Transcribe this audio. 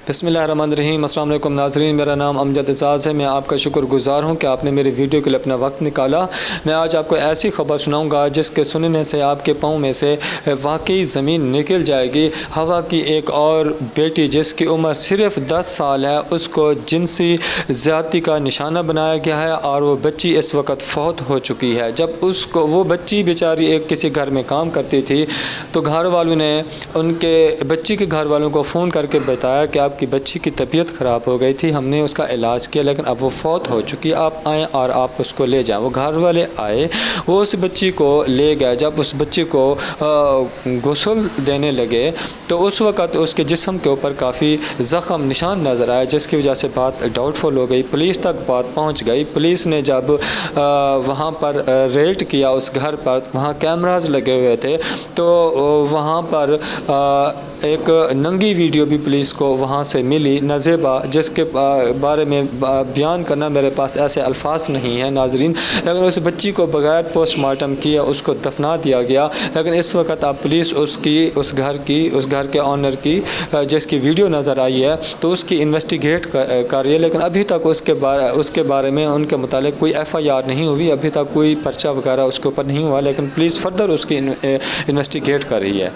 बिस्मिल्लाहिर्रहमानिर्रहीम। अस्सलाम वालेकुम नाज़रीन, मेरा नाम अमजद एजाज़ है। मैं आपका शुक्रगुज़ार हूँ कि आपने मेरी वीडियो के लिए अपना वक्त निकाला। मैं आज आपको ऐसी ख़बर सुनाऊँगा जिसके सुनने से आपके पाँव में से वाकई ज़मीन निकल जाएगी। हवा की एक और बेटी जिसकी उम्र सिर्फ़ 10 साल है, उसको जिनसी ज़्यादती का निशाना बनाया गया है और वो बच्ची इस वक्त फ़ौत हो चुकी है। जब उसको वो बच्ची बेचारी एक किसी घर में काम करती थी तो घर वालों ने उनके बच्ची के घर वालों को फ़ोन करके बताया कि आपकी बच्ची की तबीयत ख़राब हो गई थी, हमने उसका इलाज किया लेकिन अब वो फ़ौत हो चुकी, आप आएँ और आप उसको ले जाएँ। वो घर वाले आए, वो उस बच्ची को ले गए। जब उस बच्ची को गुस्ल देने लगे तो उस वक़्त उसके जिस्म के ऊपर काफ़ी ज़ख़म निशान नज़र आए, जिसकी वजह से बात डाउटफुल हो गई। पुलिस तक बात पहुंच गई। पुलिस ने जब वहाँ पर रेड किया उस घर पर, वहाँ कैमरास लगे हुए थे, तो वहाँ पर एक नंगी वीडियो भी पुलिस को वहाँ से मिली नज़ेबा, जिसके बारे में बयान करना मेरे पास ऐसे अल्फाज नहीं है नाजरीन। लेकिन उस बच्ची को बग़ैर पोस्टमार्टम किए उसको दफना दिया गया। लेकिन इस वक्त आप पुलिस उस घर के ऑनर की जिसकी वीडियो नज़र आई है तो उसकी इन्वेस्टिगेट कर रही है। लेकिन अभी तक उसके बारे में उनके मुतालिक कोई FIR नहीं हुई, अभी तक कोई पर्चा वगैरह उसके ऊपर नहीं हुआ। लेकिन पुलिस फर्दर उसकी इन्वेस्टिगेट कर रही है।